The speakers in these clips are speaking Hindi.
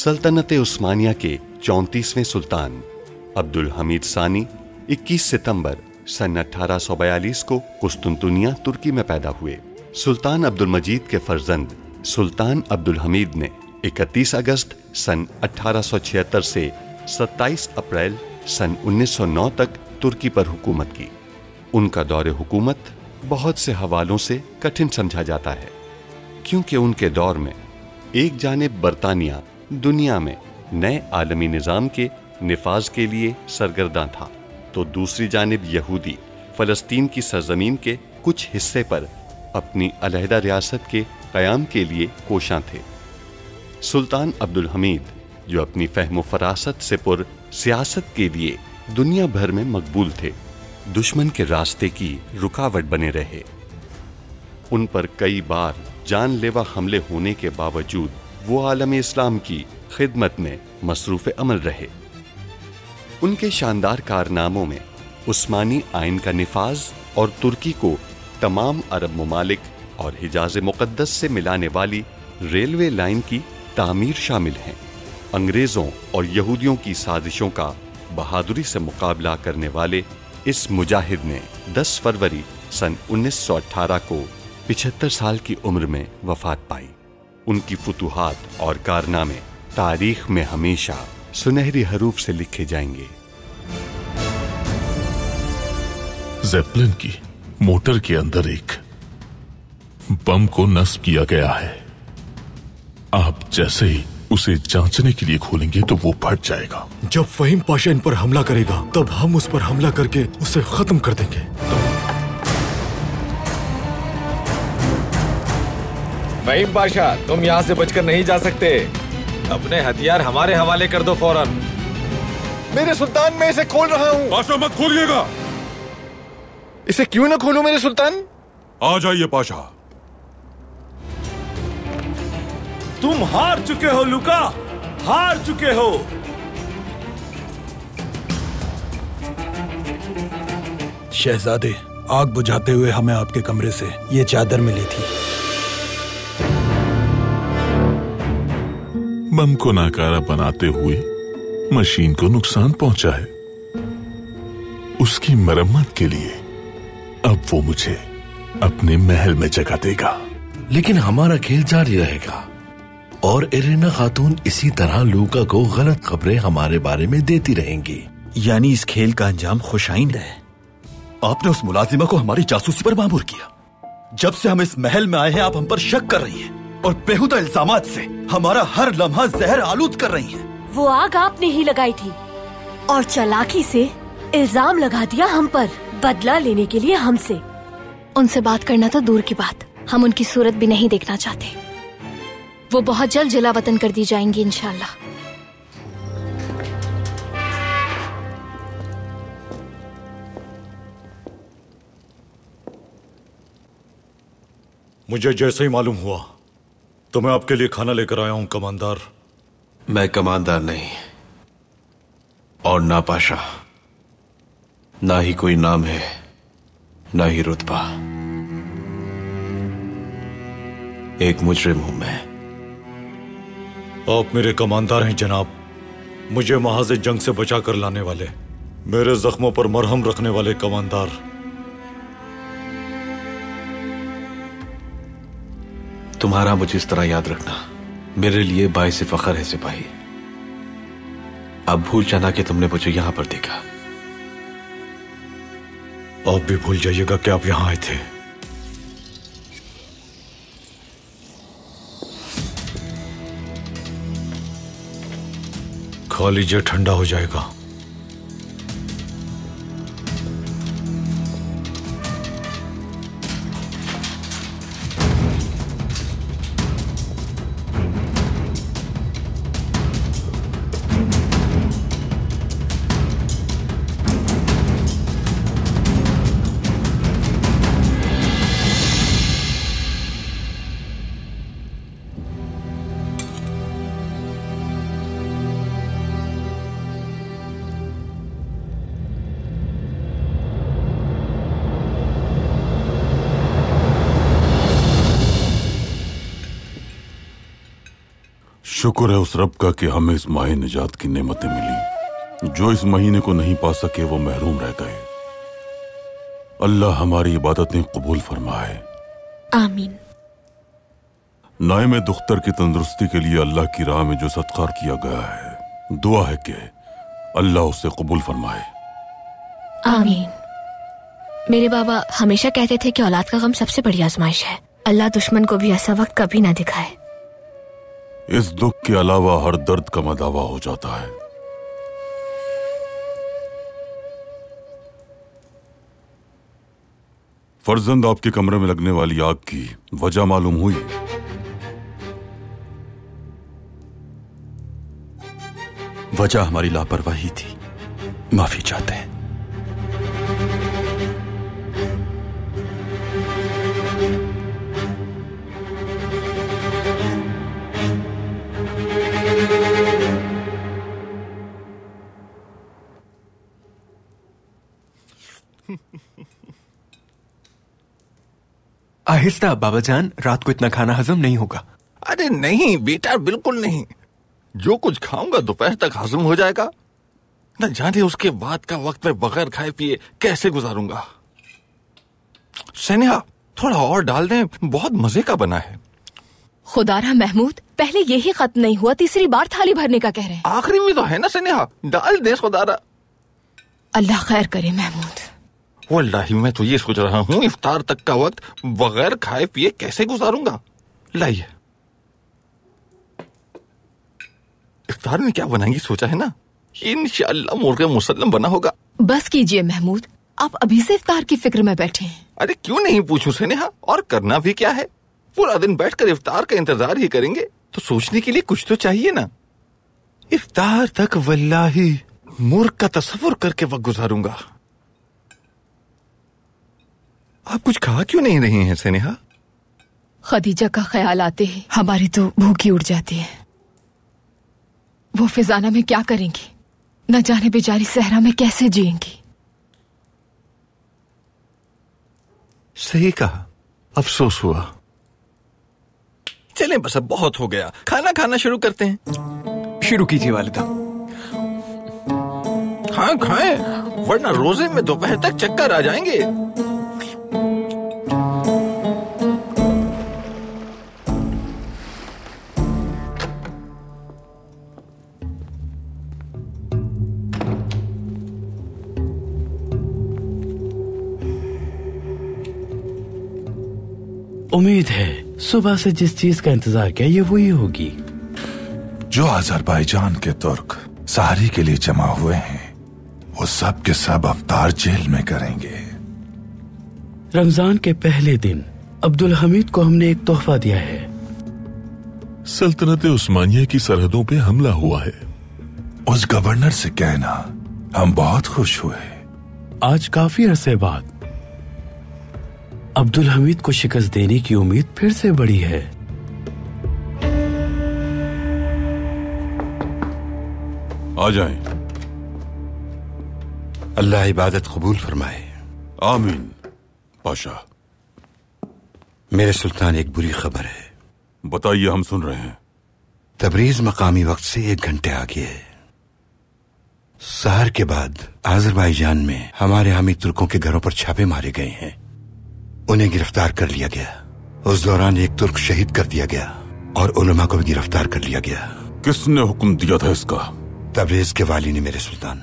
सल्तनत उस्मानिया के 34वें सुल्तान अब्दुल हमीद सानी 21 सितंबर सन 1842 को कुस्तुनतुनिया तुर्की में पैदा हुए। सुल्तान अब्दुल मजीद के फर्जंद सुल्तान अब्दुल हमीद ने 31 अगस्त सन 1876 से 27 अप्रैल सन 1909 तक तुर्की पर हुकूमत की। उनका दौरे हुकूमत बहुत से हवालों से कठिन समझा जाता है, क्योंकि उनके दौर में एक जानिब बरतानिया दुनिया में नए आलमी निज़ाम के निफाज के लिए सरगर्दा था, तो दूसरी जानिब यहूदी फ़लस्तीन की सरजमीन के कुछ हिस्से पर अपनी अलहदा रियासत के क़याम के लिए कोशां थे। सुल्तान अब्दुल हमीद, जो अपनी फ़हम फ़रासत से पुर सियासत के लिए दुनिया भर में मकबूल थे, दुश्मन के रास्ते की रुकावट बने रहे। उन पर कई बार जानलेवा हमले होने के बावजूद वो आलम इस्लाम की खिदमत में मसरूफ़ अमल रहे। उनके शानदार कारनामों में उस्मानी आइन का निफाज और तुर्की को तमाम अरब ममालिक और हिजाज मुक़द्दस से मिलाने वाली रेलवे लाइन की तामीर शामिल हैं। अंग्रेज़ों और यहूदियों की साजिशों का बहादुरी से मुकाबला करने वाले इस मुजाहिद ने 10 फरवरी सन 1918 को 75 साल की उम्र में वफात पाई। उनकी फुतूहात और कारनामे तारीख में हमेशा सुनहरी हरूफ से लिखे जाएंगे। ज़ेप्लिन की मोटर के अंदर एक बम को नस्ब किया गया है। आप जैसे ही उसे जांचने के लिए खोलेंगे तो वो फट जाएगा। जब फ़हीम पाशा इन पर हमला करेगा तब हम उस पर हमला करके उसे खत्म कर देंगे। फ़हीम पाशा, तुम यहाँ से बचकर नहीं जा सकते। अपने हथियार हमारे हवाले कर दो फौरन। मेरे सुल्तान, मैं इसे खोल रहा हूँ। पाशा मत खोलिएगा। इसे क्यों ना खोलूं मेरे सुल्तान? आ जाइए पाशा। तुम हार चुके हो लुका, हार चुके हो। शहजादे, आग बुझाते हुए हमें आपके कमरे से ये चादर मिली थी। बम को नाकारा बनाते हुए मशीन को नुकसान पहुंचा है। उसकी मरम्मत के लिए अब वो मुझे अपने महल में जगह देगा। लेकिन हमारा खेल जारी रहेगा और इरेना खातून इसी तरह लूका को गलत खबरें हमारे बारे में देती रहेंगी। यानी इस खेल का अंजाम खुशाइंद है। आपने उस मुलाजिमा को हमारी जासूसी पर मामूर किया। जब से हम इस महल में आए हैं आप हम पर शक कर रही हैं और बेहुदा इल्जामात से हमारा हर लम्हा जहर आलूद कर रही हैं। वो आग आपने ही लगाई थी और चालाकी से इल्जाम लगा दिया हम पर, बदला लेने के लिए हमसे। उनसे बात करना तो दूर की बात, हम उनकी सूरत भी नहीं देखना चाहते। वो बहुत जल्द जिला वतन कर दी जाएंगी इंशाल्लाह। मुझे जैसे ही मालूम हुआ तो मैं आपके लिए खाना लेकर आया हूं कमांडर। मैं कमांडर नहीं और ना पाशा, ना ही कोई नाम है, ना ही रुतबा। एक मुजरिम हूं मैं। आप मेरे कमांडर हैं जनाब, मुझे महाज़ जंग से बचा कर लाने वाले, मेरे जख्मों पर मरहम रखने वाले कमांडर। तुम्हारा मुझे इस तरह याद रखना मेरे लिए बाइस फख्र है सिपाही। अब भूल जाना कि तुमने मुझे यहां पर देखा। आप भी भूल जाइएगा कि आप यहां आए थे। खा लीजिए, ठंडा हो जाएगा। शुक्र है उस रब का कि हमें इस माह निजात की नेमतें मिली। जो इस महीने को नहीं पा सके वो महरूम रह गए। अल्लाह हमारी इबादतें कबूल फरमाए। आमीन। नाइम दुख्तर की तंदुरुस्ती के लिए अल्लाह की राह में जो सदका किया गया है, दुआ है कि अल्लाह उसे कबूल फरमाए। आमीन। मेरे बाबा हमेशा कहते थे कि औलाद का गम सबसे बड़ी आजमाइश है। अल्लाह दुश्मन को भी ऐसा वक्त कभी ना दिखाए। इस दुख के अलावा हर दर्द का मदावा हो जाता है। फर्जंद, आपके कमरे में लगने वाली आग की वजह मालूम हुई? वजह हमारी लापरवाही थी, माफी चाहते हैं। आहिस्ता बाबाजान, रात को इतना खाना हजम नहीं होगा। अरे नहीं बेटा, बिल्कुल नहीं। जो कुछ खाऊंगा दोपहर तक हजम हो जाएगा। न जाने उसके बाद का वक्त मैं बगैर खाए पिए कैसे गुजारूंगा। सनेहा, थोड़ा और डाल दें, बहुत मजे का बना है। खुदारा महमूद, पहले यही खत्म नहीं हुआ, तीसरी बार थाली भरने का कह रहे हैं। आखिरी में तो है ना सनेहा, डाल दे खुदारा। अल्लाह खैर करे महमूद। वल्लाही मैं तो ये सोच रहा हूँ इफ्तार तक का वक्त बगैर खाए पिए कैसे गुजारूंगा। लाइए, इफ्तार में क्या बनाएंगी सोचा है ना? इंशाअल्लाह मुर्गे मुसल्लम बना होगा। बस कीजिए महमूद, आप अभी से इफ्तार की फिक्र में बैठे हैं। अरे क्यों नहीं पूछूं सनेहा, और करना भी क्या है? पूरा दिन बैठकर इफ्तार का इंतजार ही करेंगे तो सोचने के लिए कुछ तो चाहिए ना। इफ्तार तक वल्लाही मुर्ग का तस्वुर करके वक्त गुजारूंगा। आप कुछ खा क्यों नहीं रही हैं सनेहा? खदीजा का ख्याल आते ही हमारी तो भूख ही उड़ जाती है। वो फिजाना में क्या करेंगी, न जाने बेचारी सहरा में कैसे जिएंगी। सही कहा, अफसोस हुआ। चलें बस, अब बहुत हो गया, खाना खाना शुरू करते हैं। शुरू कीजिए वालिदा। हाँ खाएं, वरना रोजे में दोपहर तक चक्कर आ जाएंगे। उम्मीद है सुबह से जिस चीज का इंतजार किया ये वही होगी। जो अजरबैजान के तुर्क सहरी के लिए जमा हुए हैं वो सब के सब अफ्तार जेल में करेंगे। रमजान के पहले दिन अब्दुल हमीद को हमने एक तोहफा दिया है। सल्तनत उस्मानिया की सरहदों पे हमला हुआ है। उस गवर्नर से कहना हम बहुत खुश हुए। आज काफी अरसे बाद अब्दुल हमीद को शिकस्त देने की उम्मीद फिर से बढ़ी है। आ जाएं। अल्लाह इबादत कबूल फरमाए। आमीन। पाशा, मेरे सुल्तान, एक बुरी खबर है। बताइए, हम सुन रहे हैं। तबरीज मकामी वक्त से 1 घंटे आगे है। सहर के बाद अजरबैजान में हमारे हामी तुर्कों के घरों पर छापे मारे गए हैं। उन्हें गिरफ्तार कर लिया गया। उस दौरान एक तुर्क शहीद कर दिया गया और उलमा को भी गिरफ्तार कर लिया गया। किसने हुक्म दिया था इसका? तबरीज के वाली ने मेरे सुल्तान।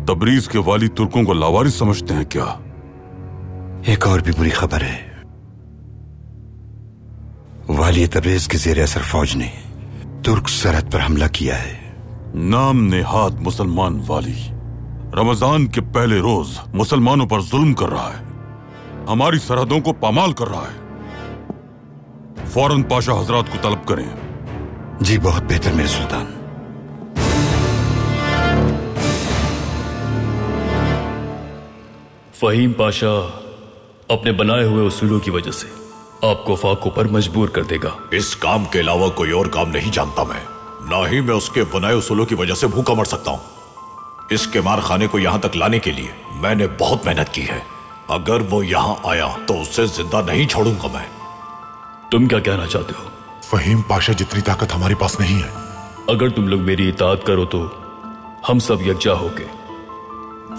तबरीज के वाली तुर्कों को लावारिस समझते हैं क्या? एक और भी बुरी खबर है। वाली तबरीज के जेर असर फौज ने तुर्क सरहद पर हमला किया है। नाम नेहाद मुसलमान वाली रमजान के पहले रोज मुसलमानों पर जुल्म कर रहा है, हमारी सरहदों को पामाल कर रहा है। फौरन पाशा हजरात को तलब करें। जी बहुत बेहतर मेरे सुल्तान। फहीम पाशा अपने बनाए हुए उसूलों की वजह से आपको फाकों पर मजबूर कर देगा। इस काम के अलावा कोई और काम नहीं जानता मैं, ना ही मैं उसके बनाए उसूलों की वजह से भूखा मर सकता हूं। इसके मार खाने को यहां तक लाने के लिए मैंने बहुत मेहनत की है। अगर वो यहां आया तो उसे जिंदा नहीं छोड़ूंगा मैं। तुम क्या कहना चाहते हो? फहीम पाशा जितनी ताकत हमारे पास नहीं है। अगर तुम लोग मेरी इताअत करो तो हम सब यकजा होके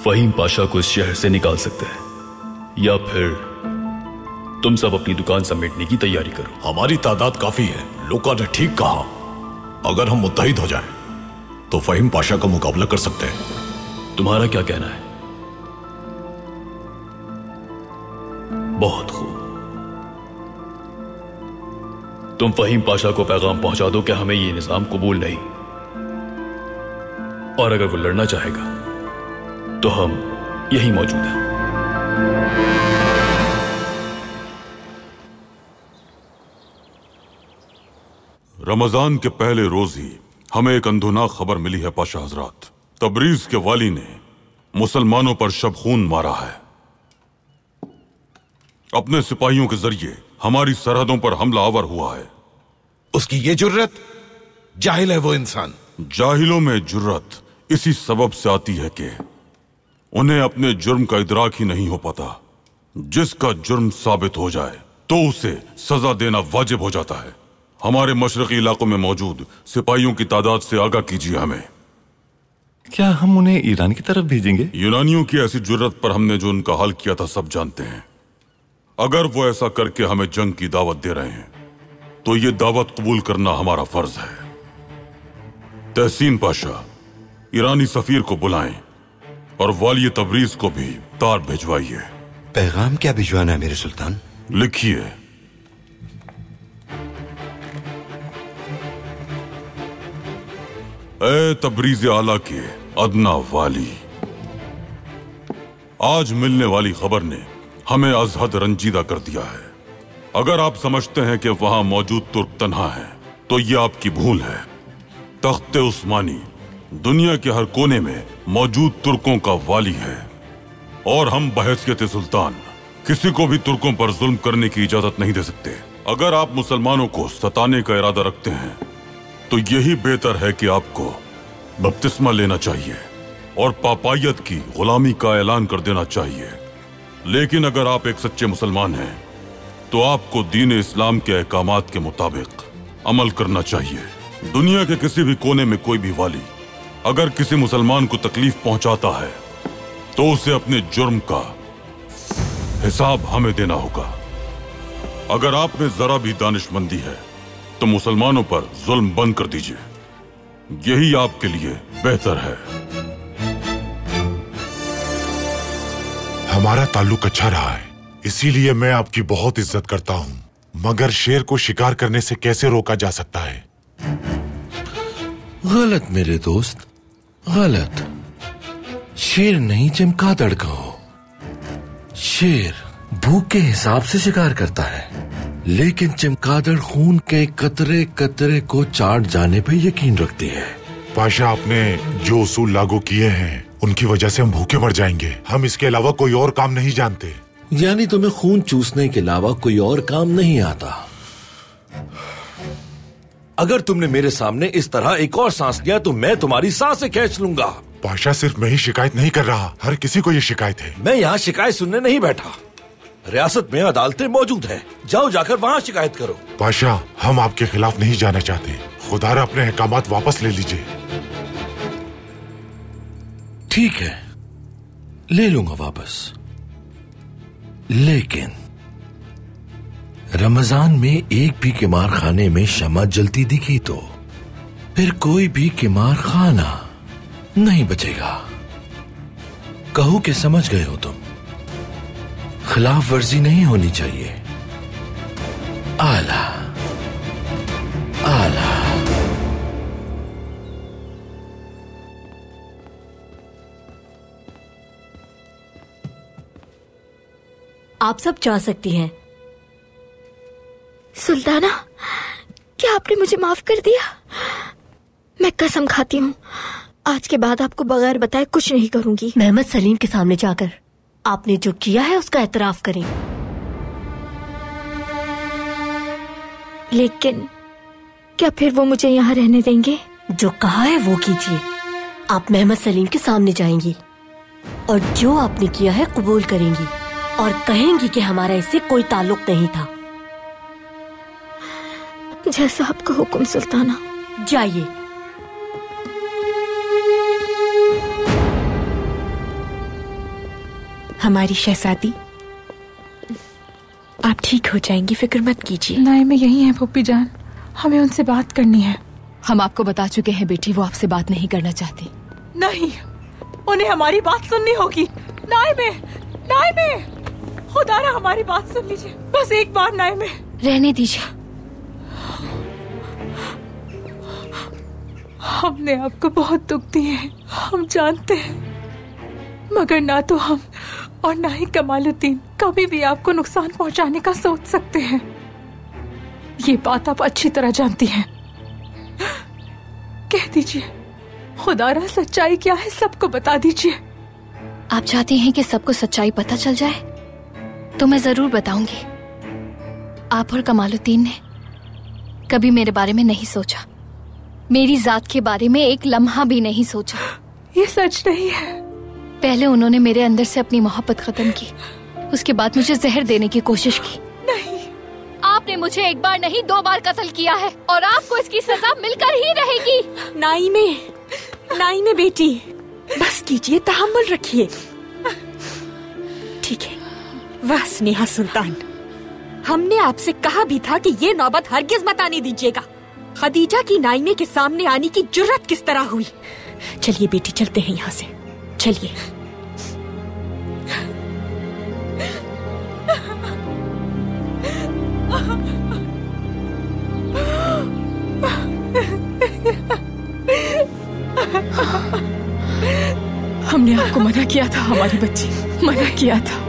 फहीम पाशा को इस शहर से निकाल सकते हैं, या फिर तुम सब अपनी दुकान समेटने की तैयारी करो। हमारी तादाद काफी है, लुका ने ठीक कहा। अगर हम मुत्तहिद हो जाएं, तो फहीम पाशा का मुकाबला कर सकते हैं। तुम्हारा क्या कहना है? बहुत खूब, तुम फहीम पाशा को पैगाम पहुंचा दो कि हमें यह निजाम कबूल नहीं, और अगर वो लड़ना चाहेगा तो हम यहीं मौजूद हैं। रमजान के पहले रोज ही हमें एक अंधुनाक खबर मिली है पाशा हजरात। तबरीज के वाली ने मुसलमानों पर शब-खून मारा है। अपने सिपाहियों के जरिए हमारी सरहदों पर हमला आवर हुआ है। उसकी ये जुर्रत, जाहिल है वो इंसान। जाहिलों में जुर्रत इसी सबब से आती है कि उन्हें अपने जुर्म का इदराक ही नहीं हो पाता। जिसका जुर्म साबित हो जाए तो उसे सजा देना वाजिब हो जाता है। हमारे मशरकी इलाकों में मौजूद सिपाहियों की तादाद से आगाह कीजिए हमें। क्या हम उन्हें ईरान की तरफ भेजेंगे? यूनानियों की ऐसी जुर्रत पर हमने जो उनका हाल किया था सब जानते हैं। अगर वो ऐसा करके हमें जंग की दावत दे रहे हैं तो ये दावत कबूल करना हमारा फर्ज है। तहसीन पाशा, ईरानी सफीर को बुलाएं और वाली तबरीज को भी तार भिजवाइए। पैगाम क्या भिजवाना है मेरे सुल्तान? लिखिए। ए तबरीज आला के अदना वाली, आज मिलने वाली खबर ने हमें अजहद रंजीदा कर दिया है। अगर आप समझते हैं कि वहां मौजूद तुर्क तन्हा है तो यह आपकी भूल है। तख्ते उस्मानी दुनिया के हर कोने में मौजूद तुर्कों का वाली है और हम बहैसियत सुल्तान किसी को भी तुर्कों पर जुल्म करने की इजाजत नहीं दे सकते। अगर आप मुसलमानों को सताने का इरादा रखते हैं तो यही बेहतर है कि आपको बपतिस्मा लेना चाहिए और पापायत की गुलामी का ऐलान कर देना चाहिए। लेकिन अगर आप एक सच्चे मुसलमान हैं तो आपको दीन इस्लाम के अहकामात के मुताबिक अमल करना चाहिए। दुनिया के किसी भी कोने में कोई भी वाली अगर किसी मुसलमान को तकलीफ पहुंचाता है तो उसे अपने जुर्म का हिसाब हमें देना होगा। अगर आप में जरा भी दानिशमंदी है तो मुसलमानों पर जुल्म बंद कर दीजिए, यही आपके लिए बेहतर है। हमारा ताल्लुक अच्छा रहा है, इसीलिए मैं आपकी बहुत इज्जत करता हूँ, मगर शेर को शिकार करने से कैसे रोका जा सकता है? गलत मेरे दोस्त, गलत। शेर नहीं चमगादड़ का हो। शेर भूख के हिसाब से शिकार करता है, लेकिन चमगादड़ खून के कतरे कतरे को चाट जाने पे यकीन रखती है। पाशा, आपने जो उसूल लागू किए हैं उनकी वजह से हम भूखे मर जाएंगे। हम इसके अलावा कोई और काम नहीं जानते। यानी तुम्हें खून चूसने के अलावा कोई और काम नहीं आता? अगर तुमने मेरे सामने इस तरह एक और सांस लिया तो मैं तुम्हारी सांसें खींच लूंगा। पाशा, सिर्फ मैं ही शिकायत नहीं कर रहा, हर किसी को ये शिकायत है। मैं यहाँ शिकायत सुनने नहीं बैठा। रियासत में अदालतें मौजूद हैं, जाओ जाकर वहाँ शिकायत करो। पाशा, हम आपके खिलाफ नहीं जाना चाहते, खुदारा अपने अहकामात वापस ले लीजिए। ठीक है, ले लूंगा वापस, लेकिन रमजान में एक भी किमार खाने में शमा जलती दिखी तो फिर कोई भी किमार खाना नहीं बचेगा। कहो कि समझ गए हो तुम, खिलाफ वर्जी नहीं होनी चाहिए। आला आला। आप सब जा सकती हैं। सुल्ताना, क्या आपने मुझे माफ कर दिया? मैं कसम खाती हूँ आज के बाद आपको बगैर बताए कुछ नहीं करूंगी। मोहम्मद सलीम के सामने जाकर आपने जो किया है उसका एतराफ करें। लेकिन क्या फिर वो मुझे यहाँ रहने देंगे? जो कहा है वो कीजिए। आप मोहम्मद सलीम के सामने जाएंगी और जो आपने किया है कबूल करेंगी और कहेंगी कि हमारा इससे कोई ताल्लुक नहीं था। जैसा आपका हुक्म सुल्ताना। जाइए। हमारी शहजादी, आप ठीक हो जाएंगी, फिक्र मत कीजिए। नाइम यही है पुप्पी जान, हमें उनसे बात करनी है। हम आपको बता चुके हैं बेटी, वो आपसे बात नहीं करना चाहती। नहीं, उन्हें हमारी बात सुननी होगी। नाइमे, नाइमे, खुदारा हमारी बात सुन लीजिए, बस एक बार। नाइमे, रहने दीजिए। हमने आपको बहुत दुख दिए हैं, हम जानते हैं, मगर ना तो हम और ना ही कमालुद्दीन कभी भी आपको नुकसान पहुंचाने का सोच सकते हैं। ये बात आप अच्छी तरह जानती हैं। कह दीजिए, खुदारा सच्चाई क्या है सबको बता दीजिए। आप चाहती हैं कि सबको सच्चाई पता चल जाए? तो मैं जरूर बताऊंगी। आप और कमालुद्दीन ने कभी मेरे बारे में नहीं सोचा, मेरी जात के बारे में एक लम्हा भी नहीं सोचा। ये सच नहीं है। पहले उन्होंने मेरे अंदर से अपनी मोहब्बत खत्म की, उसके बाद मुझे जहर देने की कोशिश की। नहीं, आपने मुझे एक बार नहीं 2 बार कत्ल किया है और आपको इसकी सजा मिलकर ही रहेगी। नाइमे, नाइमे बेटी, बस कीजिए, तहम्मुल रखिए। ठीक है। वाह स्नेहा सुल्तान, हमने आपसे कहा भी था कि ये नौबत हरगिज मत आने दीजिएगा। खदीजा की नाइमे के सामने आने की जुर्रत किस तरह हुई। चलिए बेटी, चलते हैं यहाँ से, चलिए। हमने आपको मना किया था हमारी बच्ची, मना किया था।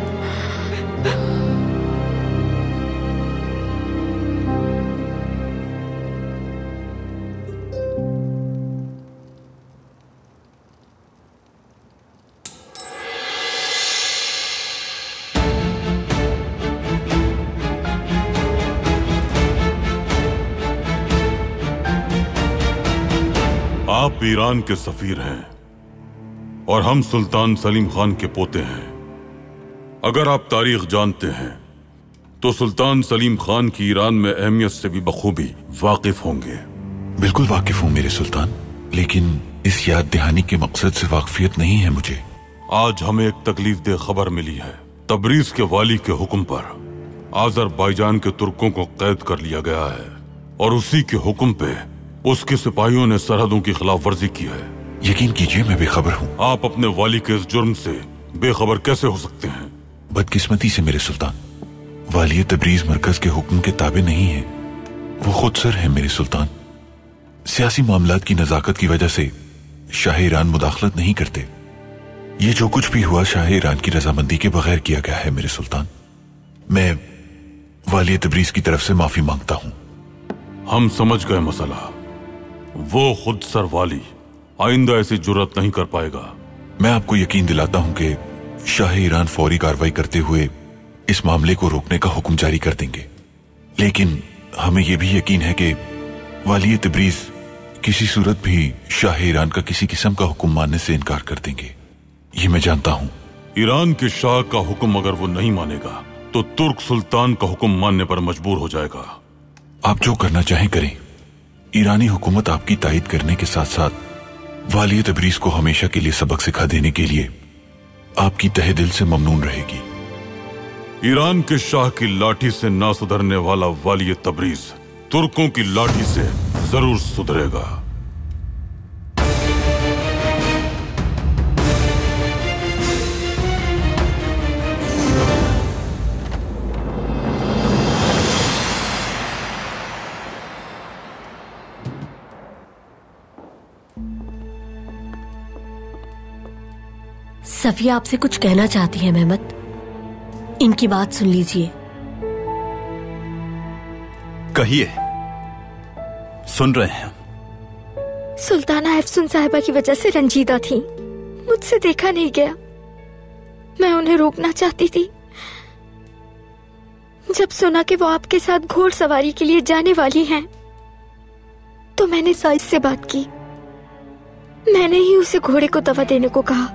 आप ईरान के सफीर हैं और हम सुल्तान सलीम खान के पोते हैं। अगर आप तारीख जानते हैं तो सुल्तान सलीम खान की ईरान में अहमियत से भी बखूबी वाकिफ होंगे। बिल्कुल वाकिफ हूँ मेरे सुल्तान, लेकिन इस याद दहानी के मकसद से वाकफियत नहीं है मुझे। आज हमें एक तकलीफ दे खबर मिली है। तबरीज के वाली के हुक्म पर आज़रबाईजान के तुर्कों को कैद कर लिया गया है और उसी के हुक्म पे उसके सिपाहियों ने सरहदों की खिलाफ वर्जी की है। यकीन कीजिए मैं बेखबर हूँ। आप अपने वाली के इस जुर्म से बेखबर कैसे हो सकते हैं? बदकिस्मती से मेरे सुल्तान, वाली तबरीज मरकज के हुक्म के ताबे नहीं है, वो खुद सर है मेरे सुल्तान। सियासी मामलात की नजाकत की वजह से शाह ईरान मुदाखलत नहीं करते। ये जो कुछ भी हुआ शाह ईरान की रजामंदी के बगैर किया गया है मेरे सुल्तान। मैं वाली तबरीज की तरफ से माफी मांगता हूँ। हम समझ गए मसला। वो खुद सर वाली आइंदा ऐसी जुर्रत नहीं कर पाएगा। मैं आपको यकीन दिलाता हूं कि शाह ईरान फौरी कार्रवाई करते हुए इस मामले को रोकने का हुक्म जारी कर देंगे, लेकिन हमें यह भी यकीन है कि वाली तबरीज किसी सूरत भी शाह ईरान का किसी किस्म का हुक्म मानने से इनकार कर देंगे। ये मैं जानता हूं। ईरान के शाह का हुक्म अगर वो नहीं मानेगा तो तुर्क सुल्तान का हुक्म मानने पर मजबूर हो जाएगा। आप जो करना चाहें करें। ईरानी हुकूमत आपकी तायद करने के साथ साथ वाली तबरीज को हमेशा के लिए सबक सिखा देने के लिए आपकी तहे दिल से ममनून रहेगी। ईरान के शाह की लाठी से ना सुधरने वाला वाली तबरीज तुर्कों की लाठी से जरूर सुधरेगा। सफिया आपसे कुछ कहना चाहती है मेहमत, इनकी बात सुन लीजिए। कहिए, सुन रहे हैं। सुल्ताना अफसून साहिबा की वजह से रंजीदा थी, मुझसे देखा नहीं गया। मैं उन्हें रोकना चाहती थी। जब सुना कि वो आपके साथ घोड़सवारी के लिए जाने वाली हैं, तो मैंने साइज से बात की। मैंने ही उसे घोड़े को दवा देने को कहा,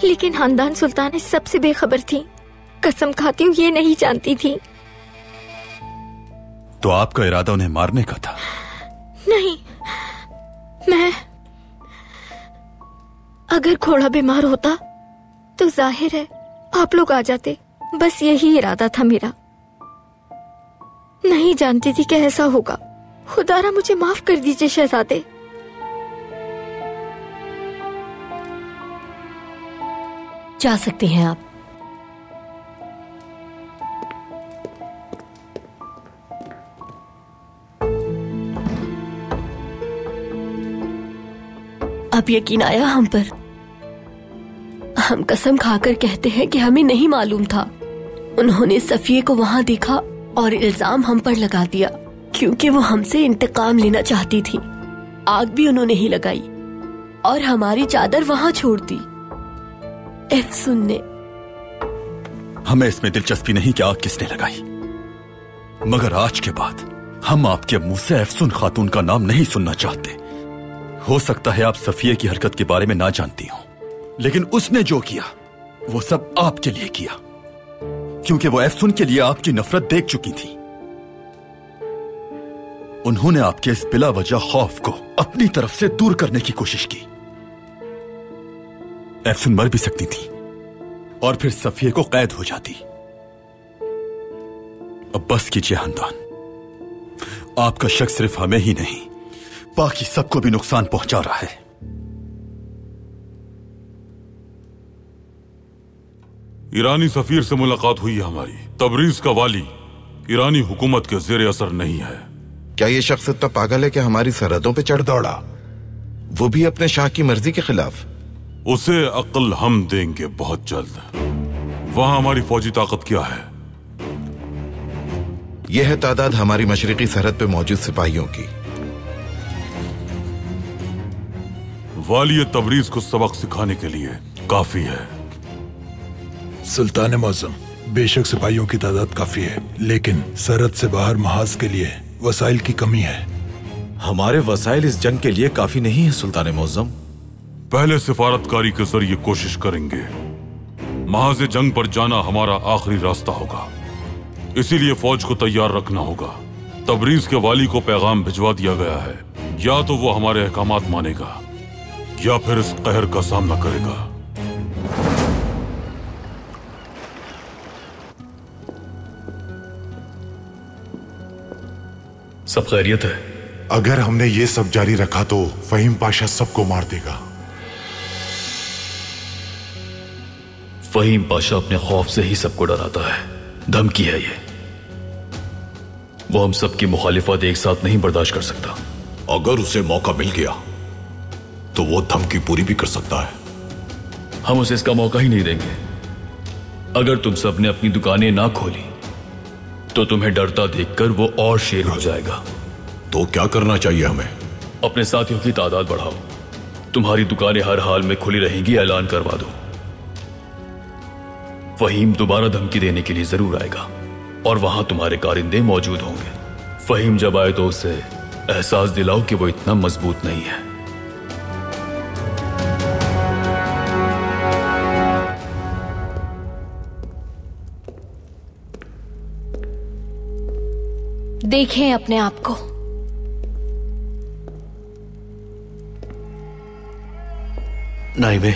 लेकिन खानदान सुल्तान इस सबसे बेखबर थी। कसम खाती हूँ ये नहीं जानती थी। तो आपका इरादा उन्हें मारने का था? नहीं, मैं अगर घोड़ा बीमार होता तो जाहिर है आप लोग आ जाते। बस यही इरादा था मेरा। नहीं जानती थी कि ऐसा होगा। खुदारा मुझे माफ कर दीजिए शहजादे। जा सकते हैं आप। अब यकीन आया हम पर। हम कसम खाकर कहते हैं कि हमें नहीं मालूम था। उन्होंने सफिये को वहां देखा और इल्जाम हम पर लगा दिया, क्योंकि वो हमसे इंतकाम लेना चाहती थी। आग भी उन्होंने ही लगाई और हमारी चादर वहां छोड़ दी। एफसुन ने। हमें इसमें दिलचस्पी नहीं कि आग किसने लगाई, मगर आज के बाद हम आपके मुंह से एफसुन खातून का नाम नहीं सुनना चाहते। हो सकता है आप सफिये की हरकत के बारे में ना जानती हो, लेकिन उसने जो किया वो सब आपके लिए किया, क्योंकि वो एफसुन के लिए आपकी नफरत देख चुकी थी। उन्होंने आपके इस बिला वजह खौफ को अपनी तरफ से दूर करने की कोशिश की। एफसुन मर भी सकती थी और फिर सफिये को कैद हो जाती। अब बस कीजिए हंदान, आपका शक सिर्फ हमें ही नहीं बाकी सबको भी नुकसान पहुंचा रहा है। ईरानी सफीर से मुलाकात हुई है हमारी। तबरीज का वाली ईरानी हुकूमत के जेर असर नहीं है। क्या ये शख्स इतना पागल है कि हमारी सरहदों पे चढ़ दौड़ा, वो भी अपने शाह की मर्जी के खिलाफ? उसे अक्ल हम देंगे बहुत जल्द। वहां हमारी फौजी ताकत क्या है? यह है तादाद हमारी मशरिकी सरहद पे मौजूद सिपाहियों की। वाली तबरीज को सबक सिखाने के लिए काफी है। सुल्तान मौज़म, बेशक सिपाहियों की तादाद काफी है, लेकिन सरहद से बाहर महाज के लिए वसाइल की कमी है। हमारे वसाइल इस जंग के लिए काफी नहीं है सुल्तान मौज़म। पहले सिफारतकारी के जरिए कोशिश करेंगे। महाज जंग पर जाना हमारा आखिरी रास्ता होगा, इसीलिए फौज को तैयार रखना होगा। तबरीज के वाली को पैगाम भिजवा दिया गया है, या तो वो हमारे अहकामात मानेगा या फिर इस कहर का सामना करेगा। सब खैरियत है? अगर हमने ये सब जारी रखा तो फहीम पाशा सबको मार देगा। फहीम पाशा अपने खौफ से ही सबको डराता है। धमकी है ये। वो हम सबकी मुखालिफत एक साथ नहीं बर्दाश्त कर सकता। अगर उसे मौका मिल गया तो वो धमकी पूरी भी कर सकता है। हम उसे इसका मौका ही नहीं देंगे। अगर तुम सब ने अपनी दुकानें ना खोली तो तुम्हें डरता देखकर वो और शेर हो जाएगा। तो क्या करना चाहिए हमें? अपने साथियों की तादाद बढ़ाओ। तुम्हारी दुकानें हर हाल में खुली रहेंगी, ऐलान करवा दो। फहीम दोबारा धमकी देने के लिए जरूर आएगा और वहां तुम्हारे कारिंदे मौजूद होंगे। फहीम जब आए तो उसे एहसास दिलाओ कि वो इतना मजबूत नहीं है। देखें अपने आप को। नाइमे,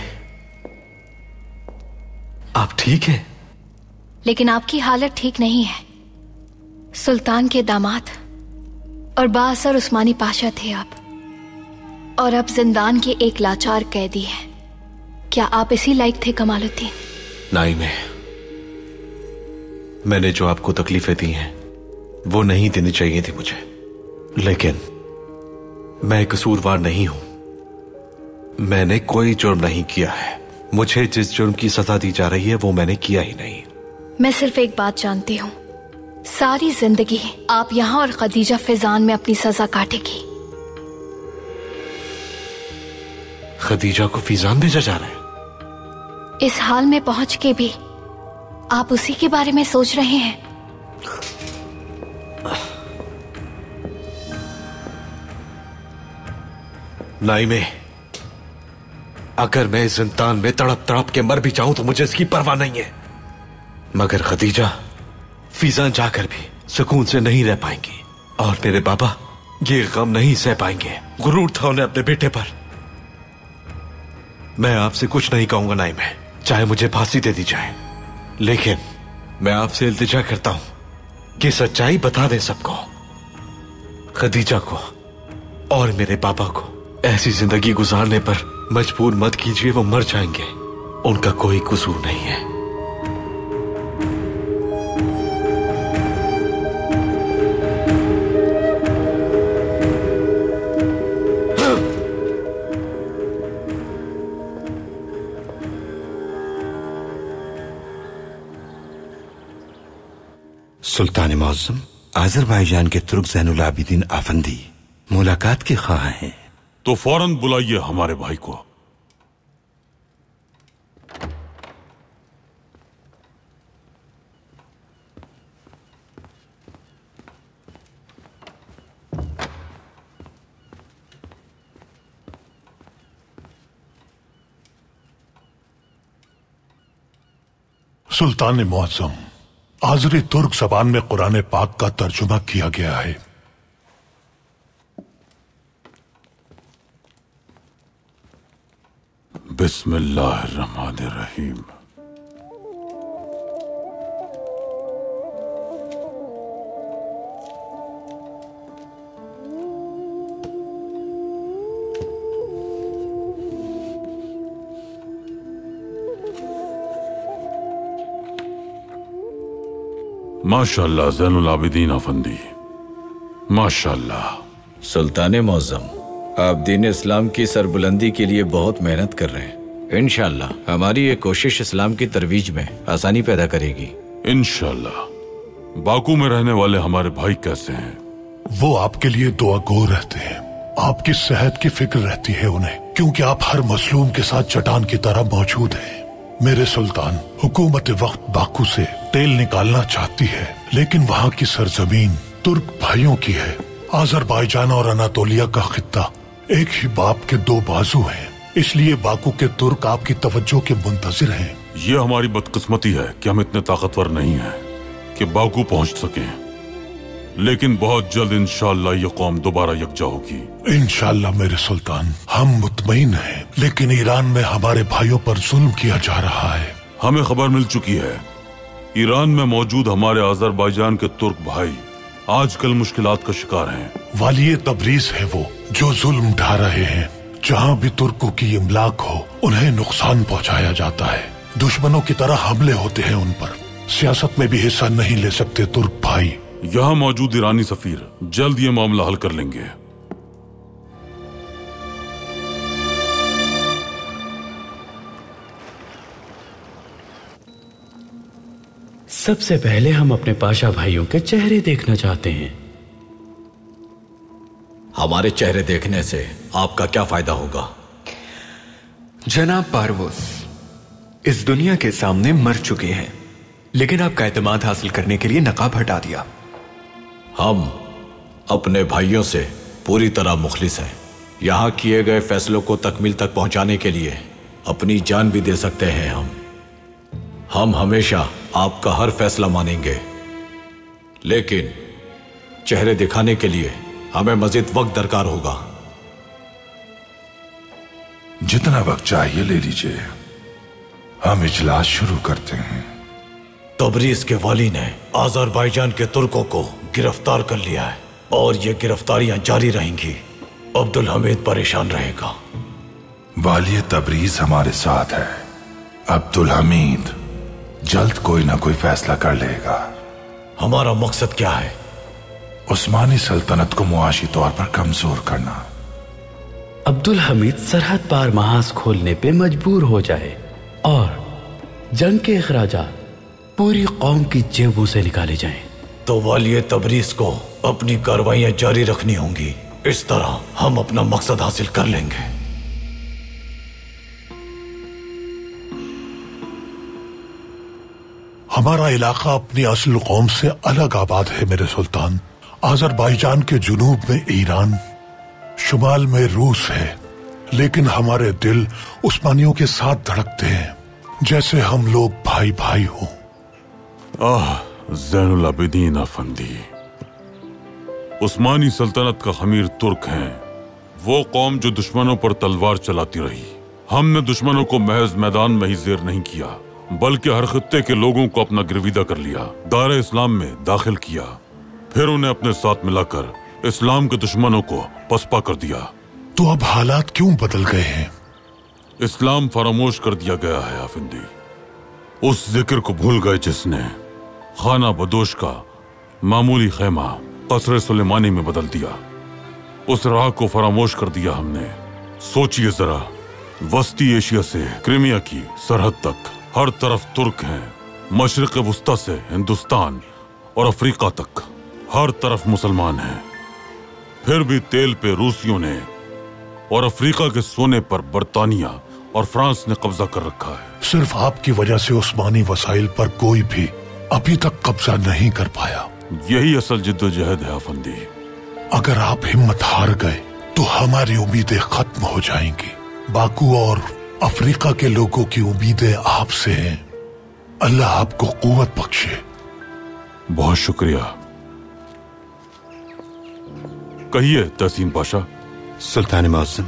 आप ठीक हैं? लेकिन आपकी हालत ठीक नहीं है। सुल्तान के दामाद और बाअसर उस्मानी पाशा थे आप, और अब जिंदान के एक लाचार कैदी हैं। क्या आप इसी लायक थे कमालुद्दीन? नाइमे, मैंने जो आपको तकलीफें दी हैं वो नहीं देनी चाहिए थी मुझे, लेकिन मैं कसूरवार नहीं हूं। मैंने कोई जुर्म नहीं किया है। मुझे जिस जुर्म की सजा दी जा रही है वो मैंने किया ही नहीं। मैं सिर्फ एक बात जानती हूँ, सारी जिंदगी आप यहाँ और खदीजा फिजान में अपनी सजा काटेगी। खदीजा को फिजान भेजा जा रहा है? इस हाल में पहुंच के भी आप उसी के बारे में सोच रहे हैं? नाइमे, अगर मैं जिंदान में तड़प तड़प के मर भी जाऊं तो मुझे इसकी परवाह नहीं है, मगर खदीजा फिजान जाकर भी सुकून से नहीं रह पाएंगी। और मेरे बाबा ये गम नहीं सह पाएंगे। गुरूर था उन्हें अपने बेटे पर। मैं आपसे कुछ नहीं कहूंगा नाइम है, चाहे मुझे फांसी दे दी जाए, लेकिन मैं आपसे इल्तिजा करता हूं कि सच्चाई बता दें सबको। खदीजा को और मेरे पापा को ऐसी जिंदगी गुजारने पर मजबूर मत कीजिए, वो मर जाएंगे, उनका कोई कसूर नहीं है। सुल्तान मुअज्जम, आजरबाईजान के तुर्क ज़ैनुल आबिदीन आफंदी मुलाकात के ख्वाह हैं। तो फौरन बुलाइए हमारे भाई को। सुल्तान मुअज्जम, आजरी तुर्क जबान में कुरान पाक का तर्जुमा किया गया है। बिस्मिल्लाहिर्रहमानिर्रहीम। माशाअल्लाह ज़ैनुल आबिदीन अफंदी, माशाअल्लाह। सुल्तान मुअज्जम, आप दीन इस्लाम की सरबुलंदी के लिए बहुत मेहनत कर रहे हैं। इंशाअल्लाह हमारी ये कोशिश इस्लाम की तरवीज में आसानी पैदा करेगी। इंशाअल्लाह। बाकू में रहने वाले हमारे भाई कैसे हैं? वो आपके लिए दुआगो रहते हैं। आपकी सेहत की फिक्र रहती है उन्हें, क्योंकि आप हर मसलूम के साथ चट्टान की तरह मौजूद हैं। मेरे सुल्तान, हुकूमत वक्त बाकू से तेल निकालना चाहती है, लेकिन वहाँ की सरजमीन तुर्क भाइयों की है। आजरबाईजान और अनातोलिया का खित्ता एक ही बाप के दो बाजू हैं, इसलिए बाकू के तुर्क आपकी तवज्जो के मुंतजिर हैं। ये हमारी बदकिस्मती है कि हम इतने ताकतवर नहीं हैं कि बाकू पहुंच सकें, लेकिन बहुत जल्द इंशाअल्लाह ये कौम दोबारा यकजा होगी। इंशाअल्लाह मेरे सुल्तान, हम मुतमईन हैं, लेकिन ईरान में हमारे भाइयों पर जुल्म किया जा रहा है। हमें खबर मिल चुकी है, ईरान में मौजूद हमारे आजरबाईजान के तुर्क भाई आजकल मुश्किलात का शिकार हैं। वालिये तबरीज है वो जो जुल्म ढा रहे हैं। जहाँ भी तुर्कों की इमलाक हो, उन्हें नुकसान पहुँचाया जाता है। दुश्मनों की तरह हमले होते हैं उन पर। सियासत में भी हिस्सा नहीं ले सकते तुर्क भाई। यहाँ मौजूद ईरानी सफीर जल्द ये मामला हल कर लेंगे। सबसे पहले हम अपने पाशा भाइयों के चेहरे देखना चाहते हैं। हमारे चेहरे देखने से आपका क्या फायदा होगा? जनाब पारवोस, इस दुनिया के सामने मर चुके हैं, लेकिन आपका एतमाद हासिल करने के लिए नकाब हटा दिया। हम अपने भाइयों से पूरी तरह मुखलिस हैं। यहाँ किए गए फैसलों को तकमील तक पहुंचाने के लिए अपनी जान भी दे सकते हैं। हम हमेशा आपका हर फैसला मानेंगे, लेकिन चेहरे दिखाने के लिए हमें मजीद वक्त दरकार होगा। जितना वक्त चाहिए ले लीजिए, हम इजलास शुरू करते हैं। तबरीज के वाली ने आजरबाईजान के तुर्कों को गिरफ्तार कर लिया है और ये गिरफ्तारियां जारी रहेंगी। अब्दुल हमीद परेशान रहेगा। वाली तबरीज हमारे साथ है। अब्दुल हमीद जल्द कोई ना कोई फैसला कर लेगा। हमारा मकसद क्या है? उस्मानी सल्तनत को मुआशी तौर पर कमजोर करना। अब्दुल हमीद सरहद पार महाज खोलने पे मजबूर हो जाए और जंग के अखराजात पूरी कौम की जेबों से निकाले जाएं। तो वालिय तबरीज को अपनी कार्रवाइयां जारी रखनी होंगी। इस तरह हम अपना मकसद हासिल कर लेंगे। हमारा इलाका अपनी असल कौम से अलग आबाद है मेरे सुल्तान। आजरबाईजान के जुनूब में ईरान, शुमाल में रूस है, लेकिन हमारे दिल उस्मानियों के साथ धड़कते हैं, जैसे हम लोग भाई भाई हों। ज़ैनुल आबिदीन अफंदी, उस्मानी सल्तनत का अमीर तुर्क हैं। वो कौम जो दुश्मनों पर तलवार चलाती रही। हमने दुश्मनों को महज मैदान में ही ज़ेर नहीं किया, बल्कि हर खित्ते के लोगों को अपना गिरविदा कर लिया, दायरे इस्लाम में दाखिल किया, फिर उन्हें अपने साथ मिलाकर इस्लाम के दुश्मनों को पसपा कर दिया। तो अब हालात क्यों बदल गए हैं? इस्लाम फरामोश कर दिया गया है आफिंदी। उस जिक्र को भूल गए जिसने खाना बदोश का मामूली खेमा कसरे सुलेमानी में बदल दिया। उस राह को फरामोश कर दिया हमने। सोचिए जरा, वस्ती एशिया से क्रीमिया की सरहद तक हर तरफ तुर्क हैं। मशरिक वस्ता से हिंदुस्तान और अफ्रीका तक हर तरफ मुसलमान हैं। फिर भी तेल पे रूसियों ने और अफ्रीका के सोने पर बरतानिया और फ्रांस ने कब्जा कर रखा है। सिर्फ आपकी वजह से उस्मानी वसाइल पर कोई भी अभी तक कब्जा नहीं कर पाया। यही असल जिद्दोजहद है आफंदी। अगर आप हिम्मत हार गए तो हमारी उम्मीदें खत्म हो जाएंगी। बाकू और अफ्रीका के लोगों की उम्मीदें आपसे हैं। अल्लाह आपको कुव्वत बख्शे। बहुत शुक्रिया। कहिए तहसीन पाशा। सुल्तान मौसम,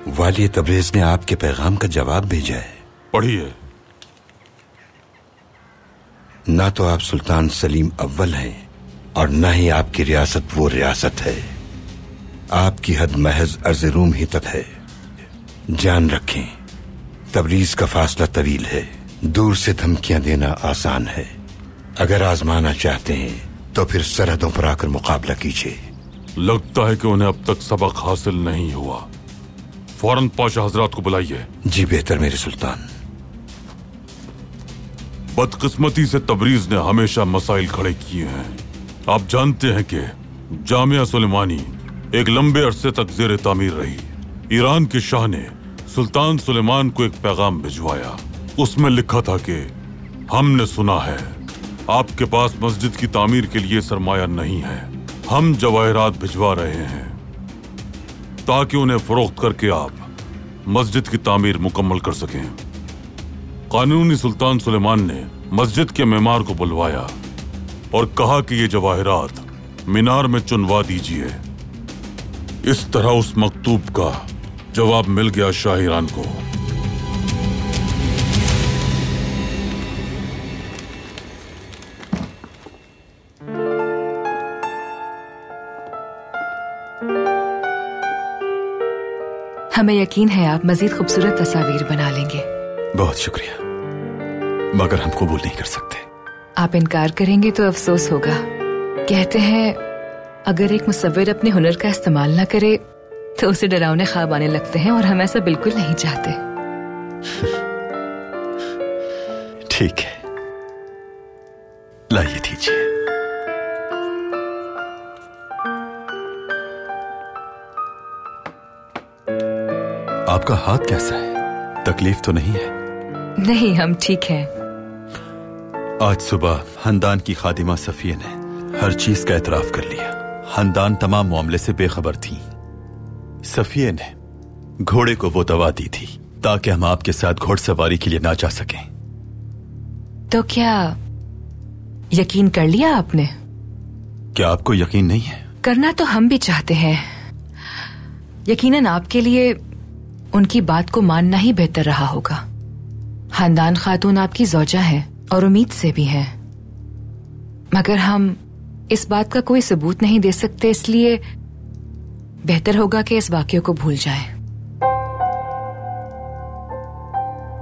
वाली तबरेज ने आपके पैगाम का जवाब भेजा है। पढ़िए। ना तो आप सुल्तान सलीम अव्वल हैं और न ही आपकी रियासत वो रियासत है। आपकी हद महज अर्ज़ रूम ही तक है। जान रखें, तबरीज का फासला तवील है। दूर से धमकियां देना आसान है। अगर आजमाना चाहते हैं तो फिर सरहदों पर आकर मुकाबला कीजिए। लगता है कि उन्हें अब तक सबक हासिल नहीं हुआ। फौरन पाशा हजरात को बुलाइए। जी बेहतर मेरे सुल्तान। बदकिस्मती से तबरीज ने हमेशा मसाइल खड़े किए हैं। आप जानते हैं कि जामिया सुलेमानी एक लंबे अरसे तक ज़ेर तामीर रही। ईरान के शाह ने सुल्तान सुलेमान को एक पैगाम भिजवाया। उसमें लिखा था कि हमने सुना है आपके पास मस्जिद की तामीर के लिए सरमाया नहीं है। हम जवाहरात भिजवा रहे हैं ताकि उन्हें फरोख्त करके आप मस्जिद की तामीर मुकम्मल कर सकें। कानूनी सुल्तान सुलेमान ने मस्जिद के मेमार को बुलवाया और कहा कि ये जवाहरात मीनार में चुनवा दीजिए। इस तरह उस मकतूब का जवाब मिल गया शाह ईरान को। हमें यकीन है आप मजीद खूबसूरत तस्वीर बना लेंगे। बहुत शुक्रिया, मगर हम कबूल नहीं कर सकते। आप इनकार करेंगे तो अफसोस होगा। कहते हैं अगर एक मुसव्विर अपने हुनर का इस्तेमाल न करे तो उसे डरावने ख्वाब आने लगते हैं, और हम ऐसा बिल्कुल नहीं चाहते। ठीक है, लाइए दीजिए। आपका हाथ कैसा है? तकलीफ तो नहीं है? नहीं, हम ठीक हैं। आज सुबह हंदान की खादिमा सफिया ने हर चीज का एतराफ कर लिया। हंदान तमाम मामले से बेखबर थी। सफिया ने घोड़े को वो दवा दी थी ताकि हम आपके साथ घोड़सवारी के लिए ना जा सकें। तो क्या यकीन कर लिया आपने? क्या आपको यकीन नहीं है? करना तो हम भी चाहते हैं। यकीनन आपके लिए उनकी बात को मानना ही बेहतर रहा होगा। खानदान खातून आपकी ज़ौजा है और उम्मीद से भी है, मगर हम इस बात का कोई सबूत नहीं दे सकते, इसलिए बेहतर होगा कि इस वाक़ये को भूल जाएं।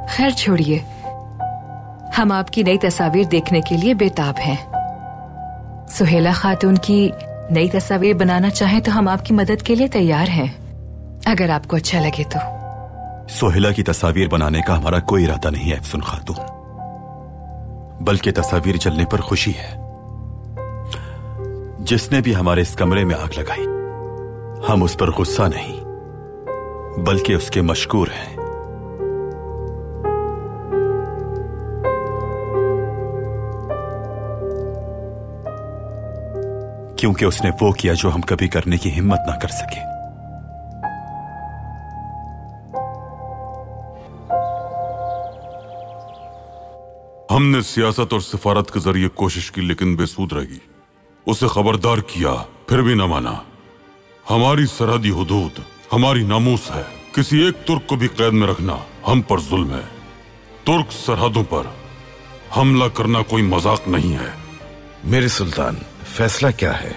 खैर छोड़िए, हम आपकी नई तस्वीर देखने के लिए बेताब हैं। सुहेला खातून की नई तस्वीर बनाना चाहें तो हम आपकी मदद के लिए तैयार हैं, अगर आपको अच्छा लगे तो। सोहेला की तस्वीर बनाने का हमारा कोई इरादा नहीं है अफसुन खातून, बल्कि तस्वीर जलने पर खुशी है। जिसने भी हमारे इस कमरे में आग लगाई, हम उस पर गुस्सा नहीं बल्कि उसके मशकूर हैं। क्योंकि उसने वो किया जो हम कभी करने की हिम्मत ना कर सके। हमने सियासत और सिफारत के जरिए कोशिश की, लेकिन बेसूद रही। उसे खबरदार किया फिर भी न माना। हमारी सरहदी हुदूद हमारी नामूस है। किसी एक तुर्क को भी कैद में रखना हम पर जुल्म है। तुर्क सरहदों पर हमला करना कोई मजाक नहीं है। मेरे सुल्तान, फैसला क्या है?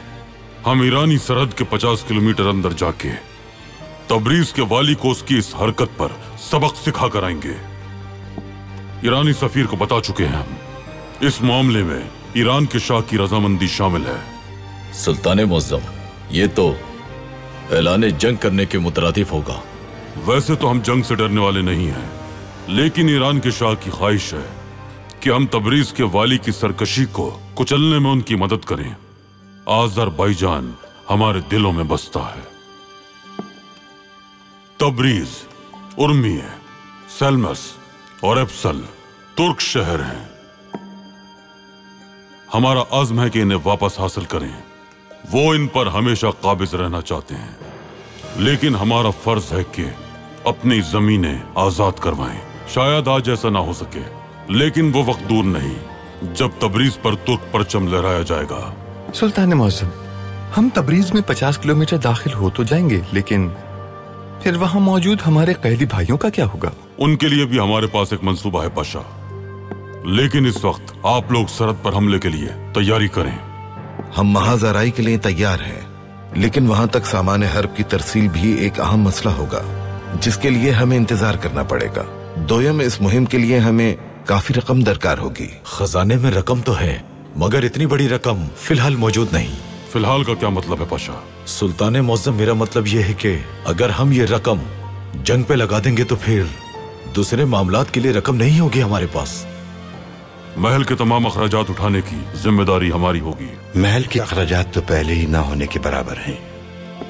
हम ईरानी सरहद के 50 किलोमीटर अंदर जाके तबरीज के वाली को उसकी इस हरकत पर सबक सिखा कर आएंगे। ईरानी सफीर को बता चुके हैं हम। इस मामले में ईरान के शाह की रजामंदी शामिल है। सुल्तान मुअज्जम, ये तो ऐलान जंग करने के मुतरादिफ होगा। वैसे तो हम जंग से डरने वाले नहीं हैं, लेकिन ईरान के शाह की ख्वाहिश है कि हम तबरीज के वाली की सरकशी को कुचलने में उनकी मदद करें। आज़रबाईजान हमारे दिलों में बसता है। तबरीज, उर्मिय, सेल्मस और एप्सल तुर्क शहर हैं। हमारा अज़्म है कि इन्हें वापस हासिल करें। वो इन पर हमेशा काबिज रहना चाहते हैं, लेकिन हमारा फर्ज है कि अपनी जमीनें आजाद करवाएं। शायद आज ऐसा ना हो सके, लेकिन वो वक्त दूर नहीं जब तबरीज पर तुर्क परचम लहराया जाएगा। सुल्तान मुअज्जम, हम तबरीज में 50 किलोमीटर दाखिल हो तो जाएंगे, लेकिन फिर वहां मौजूद हमारे कैदी भाइयों का क्या होगा? उनके लिए भी हमारे पास एक मंसूबा है पाशा, लेकिन इस वक्त आप लोग सरहद पर हमले के लिए तैयारी करें। हम महाजराई के लिए तैयार हैं, लेकिन वहां तक सामान हर्ब की तरसील भी एक अहम मसला होगा, जिसके लिए हमें इंतजार करना पड़ेगा। दोयम, इस मुहिम के लिए हमें काफी रकम दरकार होगी। खजाने में रकम तो है, मगर इतनी बड़ी रकम फिलहाल मौजूद नहीं। फिलहाल का क्या मतलब है पाशा? सुल्तान मुअज्जम, मेरा मतलब यह है कि अगर हम ये रकम जंग पे लगा देंगे तो फिर दूसरे मामलात के लिए रकम नहीं होगी हमारे पास। महल के तमाम अखराजात उठाने की जिम्मेदारी हमारी होगी। महल के अखराजात तो पहले ही ना होने के बराबर हैं।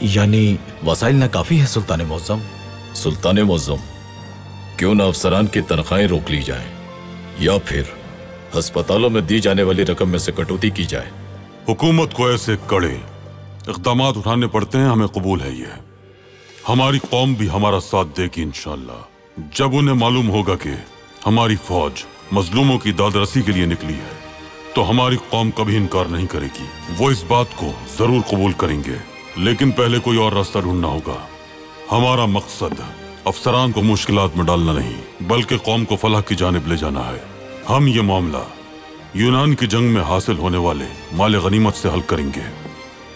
यानी वसाइल ना काफी है सुल्तान मुअज्जम। सुल्तान मुअज्जम, क्यों ना अफसरान की तनख्वाहें रोक ली जाए, या फिर अस्पतालों में दी जाने वाली रकम में से कटौती की जाए। हुकूमत को ऐसे कड़े इक़दामात उठाने पड़ते हैं, हमें कबूल है ये। हमारी कौम भी हमारा साथ देगी इंशाअल्लाह। जब उन्हें मालूम होगा कि हमारी फौज मजलूमों की दादरसी के लिए निकली है, तो हमारी कौम कभी इनकार नहीं करेगी। वो इस बात को जरूर कबूल करेंगे, लेकिन पहले कोई और रास्ता ढूंढना होगा। हमारा मकसद अफसरान को मुश्किलात में डालना नहीं, बल्कि कौम को फलाह की जानिब ले जाना है। हम ये मामला यूनान की जंग में हासिल होने वाले माल गनीमत से हल करेंगे।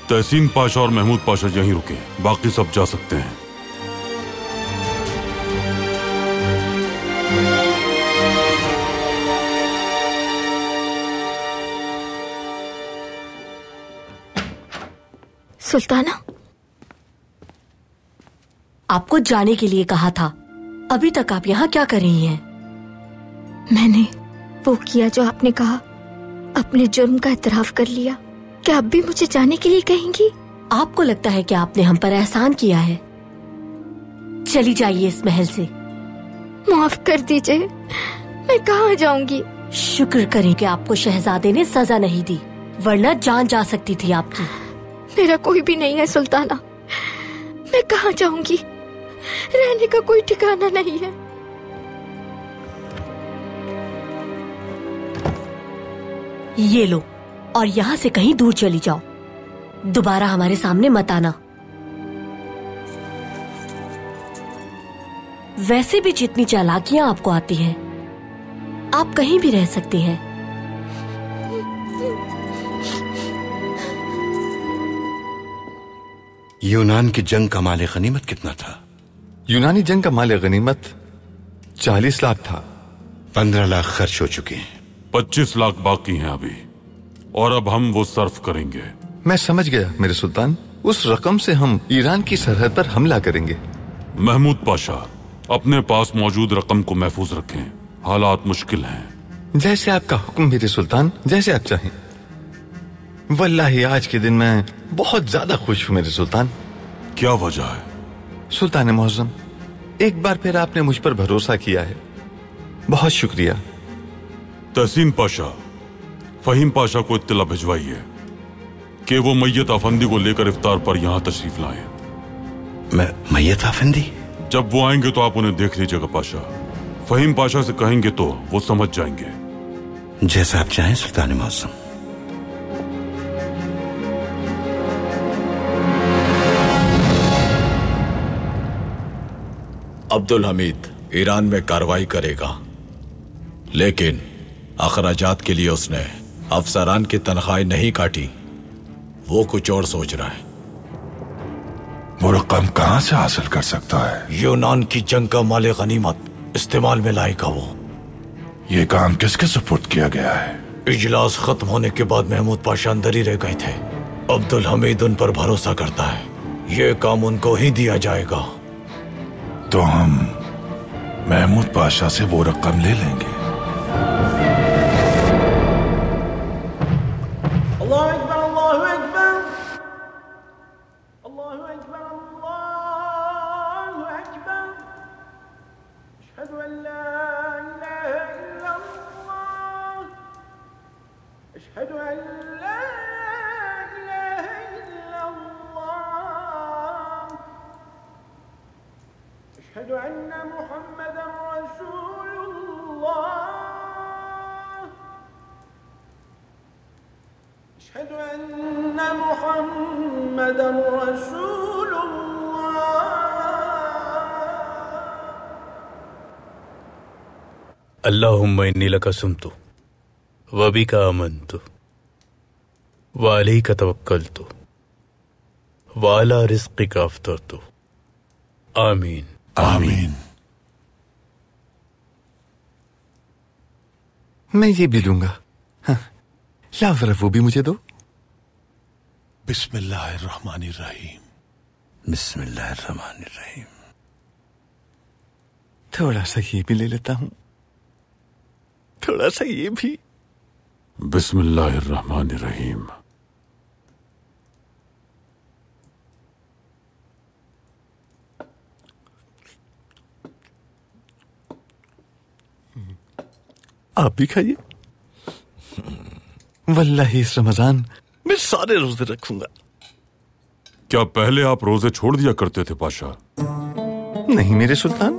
तहसीन पाशा और महमूद पाशा यहीं रुके, बाकी सब जा सकते हैं। सुल्ताना, आपको जाने के लिए कहा था, अभी तक आप यहाँ क्या कर रही हैं? मैंने वो किया जो आपने कहा, अपने जुर्म का इतराफ कर लिया। क्या आप भी मुझे जाने के लिए कहेंगी? आपको लगता है कि आपने हम पर एहसान किया है? चली जाइए इस महल से। माफ कर दीजिए, मैं कहाँ जाऊंगी? शुक्र करें कि आपको शहजादे ने सजा नहीं दी, वरना जान जा सकती थी आपकी। मेरा कोई भी नहीं है सुल्ताना, मैं कहाँ जाऊंगी? रहने का कोई ठिकाना नहीं है। ये लो, और यहाँ से कहीं दूर चली जाओ। दोबारा हमारे सामने मत आना। वैसे भी जितनी चालाकियां आपको आती हैं, आप कहीं भी रह सकती हैं। यूनान की जंग का माल गनीमत कितना था? यूनानी जंग का माल गनीमत 40 लाख था। 15 लाख खर्च हो चुके हैं। 25 लाख बाकी हैं अभी, और अब हम वो सर्फ करेंगे। मैं समझ गया मेरे सुल्तान, उस रकम से हम ईरान की सरहद पर हमला करेंगे। महमूद पाशा, अपने पास मौजूद रकम को महफूज रखें, हालात मुश्किल हैं। जैसे आपका हुक्म मेरे सुल्तान, जैसे आप चाहें। वल्लाही आज के दिन मैं बहुत ज्यादा खुश हूँ मेरे सुल्तान। क्या वजह है? सुल्तान मुअज्जम, एक बार फिर आपने मुझ पर भरोसा किया है, बहुत शुक्रिया। तहसीन पाशा, फहीम पाशा को इत्तला भिजवाइए कि वो मैयत अफंदी को लेकर इफ्तार पर यहाँ तशरीफ लाएं। मैयत अफंदी? जब वो आएंगे तो आप उन्हें देख लीजिएगा पाशा। फहीम पाशा से कहेंगे तो वो समझ जाएंगे। जैसा आप चाहें सुल्तान मुअज्जम। अब्दुल हमीद ईरान में कार्रवाई करेगा, लेकिन अखराजात के लिए उसने अफसरान की तनख्वाही नहीं काटी। वो कुछ और सोच रहा है। वो रकम कहां से हासिल कर सकता है? यूनान की जंग का माले गनीमत इस्तेमाल में लाएगा वो। ये काम किसके सुपुर्द किया गया है? इजलास खत्म होने के बाद महमूद पाशा अंदर ही रह गए थे। अब्दुल हमीद उन पर भरोसा करता है, ये काम उनको ही दिया जाएगा। तो हम महमूद पाशा से वो रकम ले लेंगे। अल्लाहुम्मा इन्नी लका सुमतु व बिका आमन्तु व अलैका तवक्कलतु व अला रिज़्क़िका अफ़्तरतु। आमीन आमीन। मैं ये भी लूंगा। हाँ, लाओ जरा वो भी मुझे दो। बिस्मिल्लाहिर्रहमानिर्रहीम। बिस्मिल्लाहिर्रहमानिर्रहीम। थोड़ा सा ये भी ले लेता हूं, थोड़ा सा ये भी। बिस्मिल्लाहिर्रहमानिर्रहीम। आप भी खाइए। वल्लाही इस रमजान मैं सारे रोजे रखूंगा। क्या पहले आप रोजे छोड़ दिया करते थे पाशा? नहीं मेरे सुल्तान,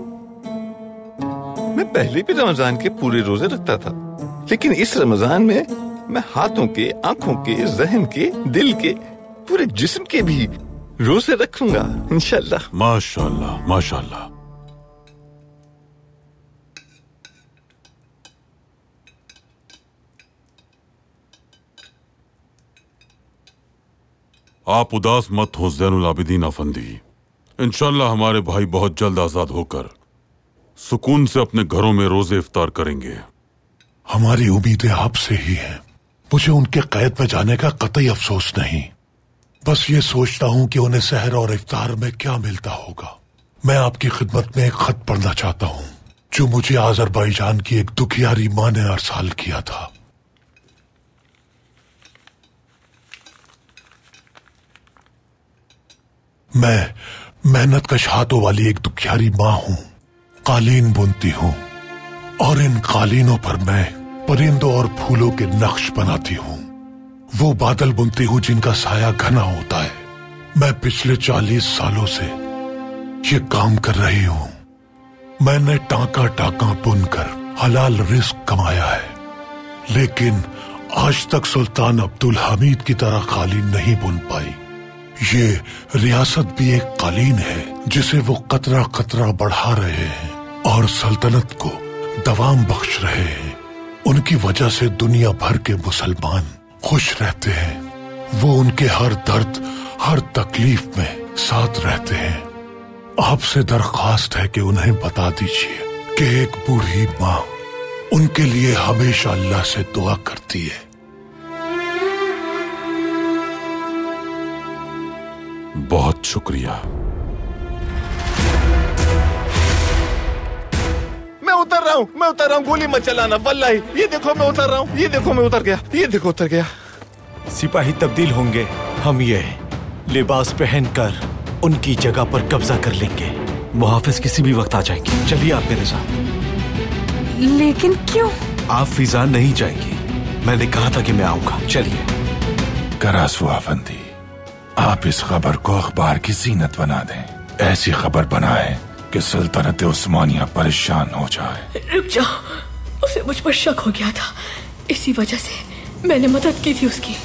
मैं पहले भी रमजान के पूरे रोजे रखता था, लेकिन इस रमजान में मैं हाथों के, आंखों के, जहन के, दिल के, पूरे जिस्म के भी रोजे रखूंगा इंशाअल्लाह। माशाअल्लाह माशाअल्लाह। आप उदास मत हो ज़ैनुल आबिदीन अफंदी। इंशाअल्लाह हमारे भाई बहुत जल्द आजाद होकर सुकून से अपने घरों में रोजे इफ्तार करेंगे। हमारी उम्मीदें आपसे ही हैं। मुझे उनके कैद में जाने का कतई अफसोस नहीं, बस ये सोचता हूं कि उन्हें सहर और इफ्तार में क्या मिलता होगा। मैं आपकी खिदमत में एक खत पढ़ना चाहता हूं जो मुझे आज़रबाईजान की एक दुखियारी मां ने अरसाल किया था। मैं मेहनत कश हाथों वाली एक दुखियारी मां हूं, कालीन बुनती हूं और इन कालीनों पर मैं परिंदों और फूलों के नक्श बनाती हूं। वो बादल बुनती हूं जिनका साया घना होता है। मैं पिछले 40 सालों से ये काम कर रही हूं। मैंने टांका टांका बुनकर हलाल रिस्क कमाया है, लेकिन आज तक सुल्तान अब्दुल हमीद की तरह कालीन नहीं बुन पाई। ये रियासत भी एक कालीन है जिसे वो कतरा कतरा बढ़ा रहे हैं और सल्तनत को दवाम बख्श रहे हैं। उनकी वजह से दुनिया भर के मुसलमान खुश रहते हैं। वो उनके हर दर्द, हर तकलीफ में साथ रहते हैं। आपसे दरख्वास्त है कि उन्हें बता दीजिए कि एक बूढ़ी माँ उनके लिए हमेशा अल्लाह से दुआ करती है। बहुत शुक्रिया। मैं उतर रहा हूँ, गोली मत चलाना वल्लाही। ये देखो मैं उतर रहा हूँ, ये देखो मैं उतर गया, ये देखो उतर गया। सिपाही तब्दील होंगे, हम ये लिबास पहनकर उनकी जगह पर कब्जा कर लेंगे। मुहाफिज किसी भी वक्त आ जाएंगे। चलिए आप मेरे साथ। लेकिन क्यों? आप फिजा नहीं जाएंगी। मैंने कहा था कि मैं आऊंगा। चलिए। करासू अफंदी, आप इस खबर को अखबार की जीनत बना दें। ऐसी खबर बनाएं कि सल्तनत उस्मानिया परेशान हो जाए। रुक जाओ, उसे मुझ पर शक हो गया था, इसी वजह से मैंने मदद की थी उसकी।